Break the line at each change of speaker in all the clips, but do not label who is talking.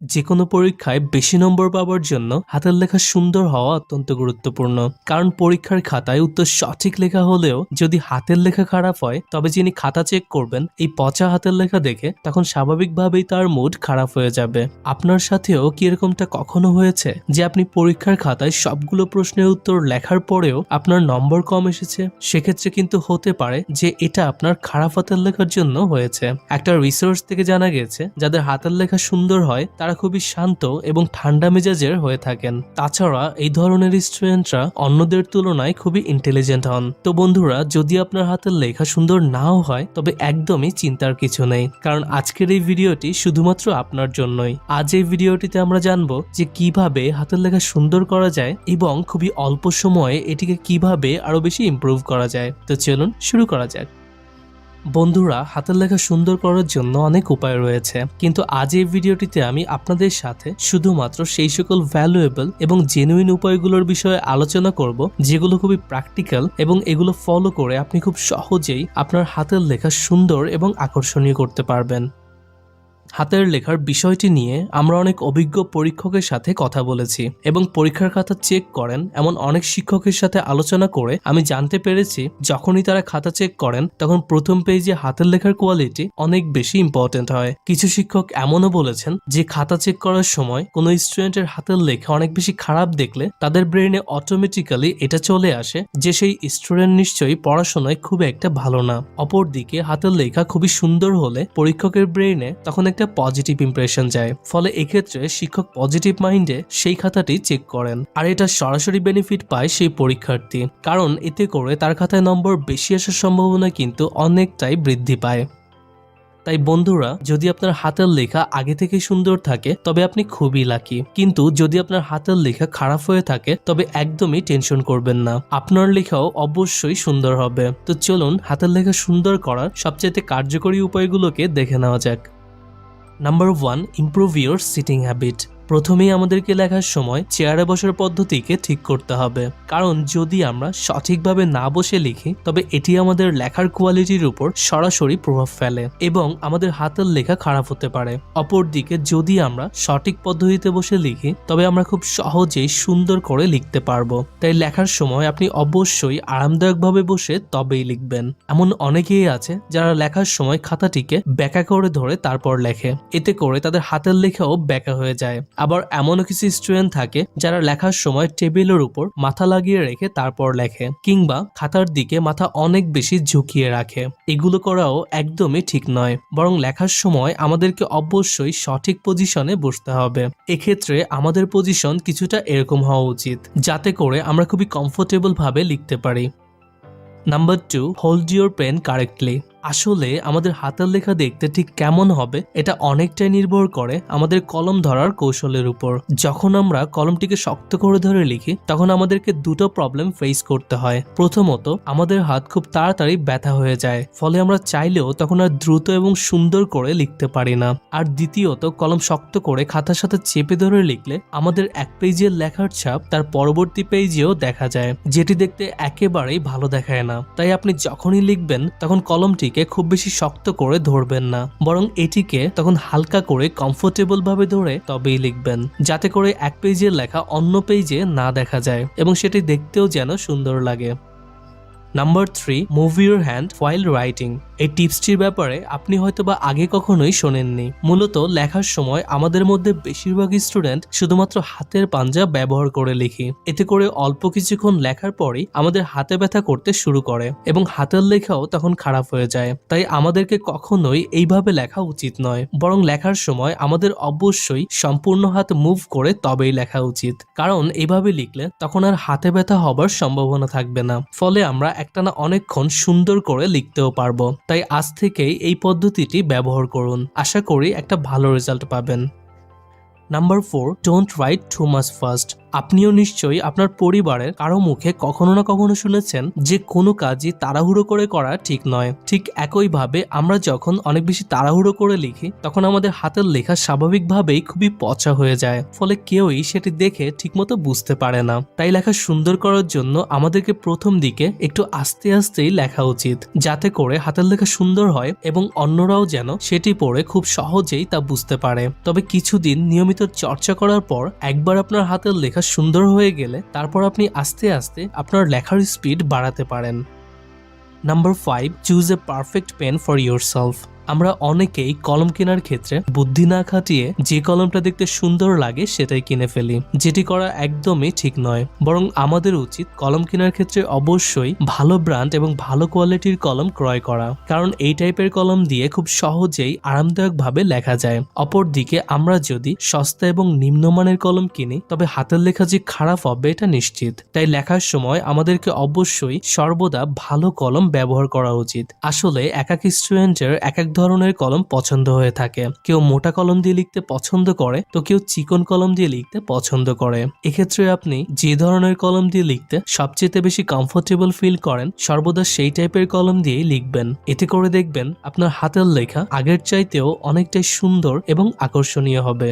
যেকোনো পরীক্ষায় বেশি নম্বর পাওয়ার জন্য হাতের লেখা সুন্দর হওয়া অত্যন্ত গুরুত্বপূর্ণ। কারণ পরীক্ষার খাতায় উত্তর সঠিক লেখা হলেও যদি হাতের লেখা খারাপ হয় তবে যিনি খাতা চেক করবেন এই পচা হাতের লেখা দেখে তখন স্বাভাবিকভাবেই তার মুড খারাপ হয়ে যাবে। আপনার সাথেও কি এরকমটা কখনো হয়েছে যে আপনি পরীক্ষার খাতায় সবগুলো প্রশ্নের উত্তর লেখার পরেও আপনার নম্বর কম এসেছে? সেক্ষেত্রে কিন্তু হতে পারে যে এটা আপনার খারাপ হাতের লেখার জন্য হয়েছে। একটা রিসার্চ থেকে জানা গেছে যাদের হাতের লেখা সুন্দর হয় তারা খুবই শান্ত এবং ঠান্ডা মেজাজের হয়ে থাকেন। তাছাড়া এই ধরনের স্টুডেন্টরা অন্যদের তুলনায় খুবই ইন্টেলিজেন্ট হন। তো বন্ধুরা, যদি আপনার হাতের লেখা সুন্দর নাও হয় তবে একদমই চিন্তার কিছু নেই, কারণ আজকের এই ভিডিওটি শুধুমাত্র আপনার জন্যই। আজ এই ভিডিওটিতে আমরা জানবো যে কিভাবে হাতের লেখা সুন্দর করা যায় এবং খুবই অল্প সময়ে এটিকে কিভাবে আরো বেশি ইমপ্রুভ করা যায়। তো চলুন শুরু করা যাক। বন্ধুরা, হাতের লেখা সুন্দর করার জন্য অনেক উপায় রয়েছে, কিন্তু আজ এই ভিডিওটিতে আমি আপনাদের সাথে শুধুমাত্র সেই সকল ভ্যালুয়েবল এবং জেনুইন উপায়গুলোর বিষয়ে আলোচনা করব যেগুলো খুবই প্র্যাকটিক্যাল এবং এগুলো ফলো করে আপনি খুব সহজেই আপনার হাতের লেখা সুন্দর এবং আকর্ষণীয় করতে পারবেন। হাতের লেখার বিষয়টি নিয়ে আমরা অনেক অভিজ্ঞ পরীক্ষকের সাথে কথা বলেছি এবং পরীক্ষার খাতা চেক করেন এমন অনেক শিক্ষকের সাথে আলোচনা করে আমি জানতে পেরেছি যখনই তারা খাতা চেক করেন তখন প্রথম পেজে হাতের লেখার কোয়ালিটি অনেক বেশি ইম্পর্টেন্ট হয়। কিছু শিক্ষক এমনও বলেছেন যে খাতা চেক করার সময় কোনো স্টুডেন্টের হাতের লেখা অনেক বেশি খারাপ দেখলে তাদের ব্রেইনে অটোমেটিক্যালি এটা চলে আসে যে সেই স্টুডেন্ট নিশ্চয়ই পড়াশোনায় খুব একটা ভালো না। অপরদিকে হাতের লেখা খুবই সুন্দর হলে পরীক্ষকের ব্রেইনে তখন একটা পজিটিভ ইমপ্রেশন যায়, ফলে এক্ষেত্রে শিক্ষক পজিটিভ মাইন্ডে সেই খাতাটি চেক করেন আর এটা সরাসরি বেনিফিট পায় সেই পরীক্ষার্থী, কারণ এতে করে তার খাতায় নম্বর বেশি আসার সম্ভাবনা কিন্তু অনেকটাই বৃদ্ধি পায়। তাই বন্ধুরা, যদি আপনার হাতের লেখা আগে থেকে সুন্দর থাকে তবে আপনি খুবই লাকি, কিন্তু যদি আপনার হাতের লেখা খারাপ হয়ে থাকে তবে একদমই টেনশন করবেন না, আপনার লেখাও অবশ্যই সুন্দর হবে। তো চলুন হাতের লেখা সুন্দর করার সবচেয়ে কার্যকরী উপায়গুলোকে দেখে নেওয়া যাক। Number 1, improve your sitting habit. প্রথমেই আমাদেরকে লেখার সময় চেয়ারে বসার পদ্ধতিকে ঠিক করতে হবে, কারণ যদি আমরা সঠিকভাবে না বসে লিখি তবে এটি আমাদের লেখার কোয়ালিটির উপর সরাসরি প্রভাব ফেলে এবং আমাদের হাতের লেখা খারাপ হতে পারে। অপরদিকে যদি আমরা সঠিক পদ্ধতিতে বসে লিখি তবে আমরা খুব সহজেই সুন্দর করে লিখতে পারবো। তাই লেখার সময় আপনি অবশ্যই আরামদায়কভাবে বসে তবেই লিখবেন। এমন অনেকেই আছে যারা লেখার সময় খাতাটিকে ব্যাকা করে ধরে তারপর লেখে, এতে করে তাদের হাতের লেখাও ব্যাকা হয়ে যায়। আবার এমনও কিছু স্টুডেন্ট থাকে যারা লেখার সময় টেবিলের উপর মাথা লাগিয়ে রেখে তারপর লেখে, কিংবা খাতার দিকে মাথা অনেক বেশি ঝুঁকিয়ে রাখে। এগুলো করাও একদমই ঠিক নয়, বরং লেখার সময় আমাদেরকে অবশ্যই সঠিক পজিশনে বসতে হবে। এক্ষেত্রে আমাদের পজিশন কিছুটা এরকম হওয়া উচিত যাতে করে আমরা খুবই কমফোর্টেবল ভাবে লিখতে পারি। Number 2, hold your pen correctly. আসলে আমাদের হাতের লেখা দেখতে ঠিক কেমন হবে এটা অনেকটাই নির্ভর করে আমাদের কলম ধরার কৌশলের উপর। যখন আমরা কলমটিকে শক্ত করে ধরে লিখি তখন আমাদেরকে দুটো প্রবলেম ফেস করতে হয়। প্রথমত, আমাদের হাত খুব তাড়াতাড়ি ব্যথা হয়ে যায়, ফলে আমরা চাইলেও তখন আর দ্রুত এবং সুন্দর করে লিখতে পারি না। আর দ্বিতীয়ত, কলম শক্ত করে খাতার সাথে চেপে ধরে লিখলে আমাদের এক পেজের লেখার ছাপ তার পরবর্তী পেজেও দেখা যায়, যেটি দেখতে একেবারেই ভালো দেখায় না। তাই আপনি যখনই লিখবেন তখন কলমটি খুব বেশি শক্ত করে ধরবেন না, বরং এটিকে তখন হালকা করে কমফোর্টেবল ভাবে ধরে তবেই লিখবেন, যাতে করে এক পেজের লেখা অন্য পেজে না দেখা যায় এবং সেটি দেখতেও যেন সুন্দর লাগে। Number 3, move your hand while writing. এই টিপসটির ব্যাপারে আপনি হয়তোবা আগে কখনোই শোনেননি। মূলত লেখার সময় আমাদের মধ্যে বেশিরভাগ স্টুডেন্ট শুধুমাত্র হাতের পাঞ্জা ব্যবহার করে লিখি। এতে করে অল্প কিছুক্ষণ লেখার পরেই আমাদের হাতে ব্যথা করতে শুরু করে এবং হাতের লেখাও তখন খারাপ হয়ে যায়। তাই আমাদেরকে কখনোই এইভাবে লেখা উচিত নয়, বরং লেখার সময় আমাদের অবশ্যই সম্পূর্ণ হাত মুভ করে তবেই লেখা উচিত, কারণ এইভাবে লিখলে তখন আর হাতে ব্যথা হবার সম্ভাবনা থাকবে না, ফলে আমরা একটানা অনেকক্ষণ সুন্দর করে লিখতেও পারবো। তাই আজ থেকেই এই পদ্ধতিটি ব্যবহার করুন, আশা করি একটা ভালো রেজাল্ট পাবেন। Number 4, don't write too much fast. আপনিও নিশ্চয়ই আপনার পরিবারের কারো মুখে কখনো না কখনো শুনেছেন যে কোনো কাজই তাড়াহুড়ো করে করা ঠিক নয়। ঠিক একইভাবে আমরা যখন অনেক বেশি তাড়াহুড়ো করে লিখি তখন আমাদের হাতের লেখা স্বাভাবিকভাবেই খুবই পচা হয়ে যায়, ফলে কেউই সেটি দেখে ঠিকমতো বুঝতে পারে না। তাই লেখা সুন্দর করার জন্য আমাদেরকে প্রথম দিকে একটু আস্তে আস্তেই লেখা উচিত, যাতে করে হাতের লেখা সুন্দর হয় এবং অন্যরাও যেন সেটি পড়ে খুব সহজেই তা বুঝতে পারে। তবে কিছুদিন নিয়মিত চর্চা করার পর একবার আপনার হাতের লেখা সুন্দর হয়ে গেলে তারপর আপনি আস্তে আস্তে আপনার লেখার স্পিড বাড়াতে পারেন। Number 5, choose a perfect pen for yourself. আমরা অনেকেই কলম কেনার ক্ষেত্রে বুদ্ধি না খাটিয়ে যে কলমটা দেখতে সুন্দর লাগে সেটাই কিনে ফেলি, যেটি করা একদমই ঠিক নয়। বরং আমাদের উচিত কলম কেনার ক্ষেত্রে অবশ্যই ভালো ব্র্যান্ড এবং ভালো কোয়ালিটির কলম ক্রয় করা, কারণ এই টাইপের কলম দিয়ে খুব সহজেই আরামদায়কভাবে লেখা যায়। অপরদিকে আমরা যদি সস্তা এবং নিম্নমানের কলম কিনি তবে হাতের লেখা যে খারাপ হবে এটা নিশ্চিত। তাই লেখার সময় আমাদেরকে অবশ্যই সর্বদা ভালো কলম ব্যবহার করা উচিত। আসলে এক এক স্টুডেন্টের এক এক ধরনের কলম পছন্দ হয়ে থাকে। কেউ মোটা কলম দিয়ে লিখতে পছন্দ করে তো কেউ চিকন কলম দিয়ে লিখতে পছন্দ করে। এক্ষেত্রে আপনি যে ধরনের কলম দিয়ে লিখতে সবচেয়ে বেশি কমফোর্টেবল ফিল করেন সর্বদা সেই টাইপের কলম দিয়েই লিখবেন। এতে করে দেখবেন আপনার হাতের লেখা আগের চাইতেও অনেকটাই সুন্দর এবং আকর্ষণীয় হবে।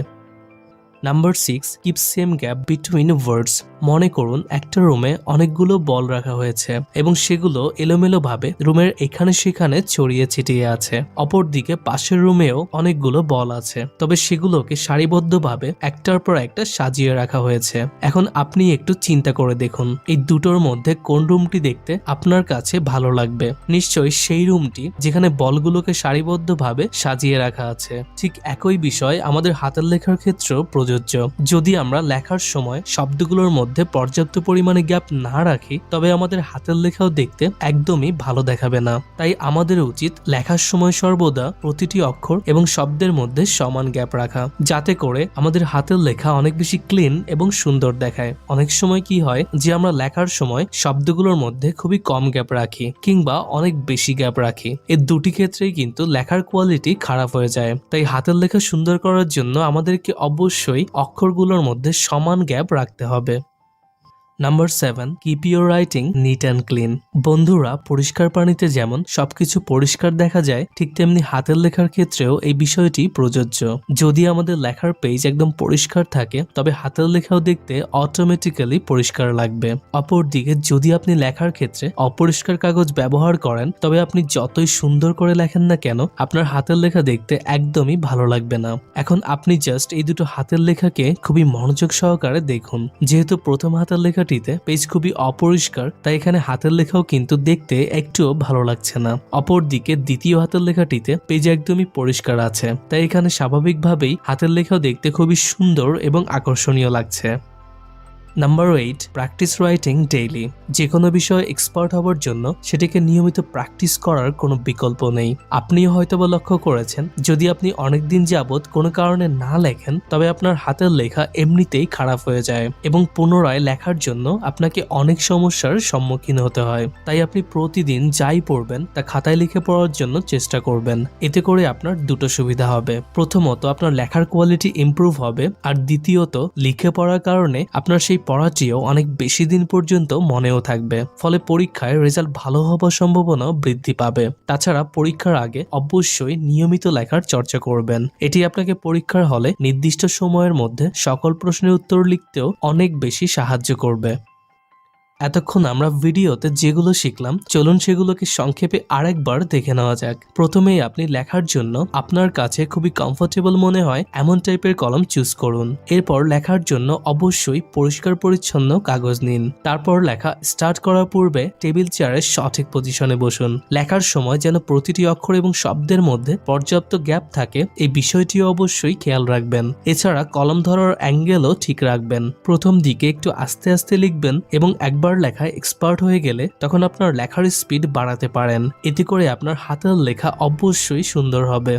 Number 6, keep same gap between words. মনে করুন একটা রুমে অনেকগুলো বল রাখা হয়েছে এবং সেগুলো এলোমেলো ভাবে রুমের এখানে সেখানে ছড়িয়ে ছিটিয়ে আছে। অপরদিকে পাশের রুমেও অনেকগুলো বল আছে, তবে সেগুলোকে সারিবদ্ধভাবে একটার পর একটা সাজিয়ে রাখা হয়েছে। এখন আপনি একটু চিন্তা করে দেখুন এই দুটোর মধ্যে কোন রুমটি দেখতে আপনার কাছে ভালো লাগবে। নিশ্চয়ই সেই রুমটি যেখানে বলগুলোকে সারিবদ্ধভাবে সাজিয়ে রাখা আছে। ঠিক একই বিষয় আমাদের হাতের লেখার ক্ষেত্রেও প্রযোজ্য। যদি আমরা লেখার সময় শব্দগুলোর মধ্যে পর্যাপ্ত পরিমাণে গ্যাপ না রাখি তবে আমাদের হাতের লেখাও দেখতে একদমই ভালো দেখাবে না। তাই আমাদের উচিত লেখার সময় সর্বদা প্রতিটি অক্ষর এবং শব্দের মধ্যে সমান গ্যাপ রাখা, যাতে করে আমাদের হাতের লেখা অনেক বেশি ক্লিন এবং সুন্দর দেখায়। অনেক সময় কি হয় যে আমরা লেখার সময় শব্দগুলোর মধ্যে খুবই কম গ্যাপ রাখি কিংবা অনেক বেশি গ্যাপ রাখি। এই দুটি ক্ষেত্রেই কিন্তু লেখার কোয়ালিটি খারাপ হয়ে যায়। তাই হাতের লেখা সুন্দর করার জন্য আমাদেরকে অবশ্যই অক্ষরগুলোর মধ্যে সমান গ্যাপ রাখতে হবে। Number 7, keep your writing neat and clean. বন্ধুরা, পরিষ্কার পানিতে যেমন সবকিছু পরিষ্কার দেখা যায় ঠিক তেমনি হাতের লেখার ক্ষেত্রেও এই বিষয়টি প্রযোজ্য। যদি আমাদের লেখার পেজ একদম পরিষ্কার থাকে তবে হাতের লেখাও দেখতে অটোমেটিক্যালি পরিষ্কার লাগবে। অপরদিকে যদি আপনি লেখার ক্ষেত্রে অপরিষ্কার কাগজ ব্যবহার করেন তবে আপনি যতই সুন্দর করে লেখেন না কেন আপনার হাতের লেখা দেখতে একদমই ভালো লাগবে না। এখন আপনি জাস্ট এই দুটো হাতের লেখাকে খুবই মনোযোগ সহকারে দেখুন। যেহেতু প্রথম হাতের লেখা পেজ খুবই অপরিষ্কার তাই এখানে হাতের লেখাও কিন্তু দেখতে একটুও ভালো লাগছে না। অপরদিকে দ্বিতীয় হাতের লেখাটিতে পেজ একদমই পরিষ্কার আছে, তাই এখানে স্বাভাবিকভাবেই হাতের লেখাও দেখতে খুবই সুন্দর এবং আকর্ষণীয় লাগছে। Number 8, practice writing daily. যে কোনো বিষয়ে এক্সপার্ট হওয়ার জন্য সেটাকে নিয়মিত প্র্যাকটিস করার কোনো বিকল্প নেই। আপনিও হয়তোবা লক্ষ্য করেছেন যদি আপনি অনেকদিন যাবৎ কোনো কারণে না লেখেন তবে আপনার হাতের লেখা এমনিতেই খারাপ হয়ে যায় এবং পুনরায় লেখার জন্য আপনাকে অনেক সমস্যার সম্মুখীন হতে হয়। তাই আপনি প্রতিদিন যাই পড়বেন তা খাতায় লিখে পড়ার জন্য চেষ্টা করবেন। এতে করে আপনার দুটো সুবিধা হবে। প্রথমত আপনার লেখার কোয়ালিটি ইমপ্রুভ হবে, আর দ্বিতীয়ত লিখে পড়ার কারণে আপনার সেই পড়াটিও অনেক বেশি দিন পর্যন্ত মনেও থাকবে, ফলে পরীক্ষায় রেজাল্ট ভালো হবার সম্ভাবনা বৃদ্ধি পাবে। তাছাড়া পরীক্ষার আগে অবশ্যই নিয়মিত লেখার চর্চা করবেন। এটি আপনাকে পরীক্ষার হলে নির্দিষ্ট সময়ের মধ্যে সকল প্রশ্নের উত্তর লিখতেও অনেক বেশি সাহায্য করবে। এতক্ষণ আমরা ভিডিওতে যেগুলো শিখলাম চলুন সেগুলোকে সংক্ষেপে আরেকবার দেখে নেওয়া যাক। প্রথমেই আপনি লেখার জন্য আপনার কাছে খুবই কমফোর্টেবল মনে হয় এমন টাইপের কলম চুজ করুন। এরপর লেখার জন্য অবশ্যই পরিষ্কার পরিচ্ছন্ন কাগজ নিন। তারপর লেখা স্টার্ট করার পূর্বে টেবিল চেয়ারের সঠিক পজিশনে বসুন। লেখার সময় যেন প্রতিটি অক্ষর এবং শব্দের মধ্যে পর্যাপ্ত গ্যাপ থাকে এই বিষয়টিও অবশ্যই খেয়াল রাখবেন। এছাড়া কলম ধরার অ্যাঙ্গেলও ঠিক রাখবেন। প্রথম দিকে একটু আস্তে আস্তে লিখবেন এবং একবার লেখায় এক্সপার্ট হয়ে গেলে তখন আপনার লেখার স্পিড বাড়াতে পারেন। এতে করে আপনার হাতের লেখা অবশ্যই সুন্দর হবে।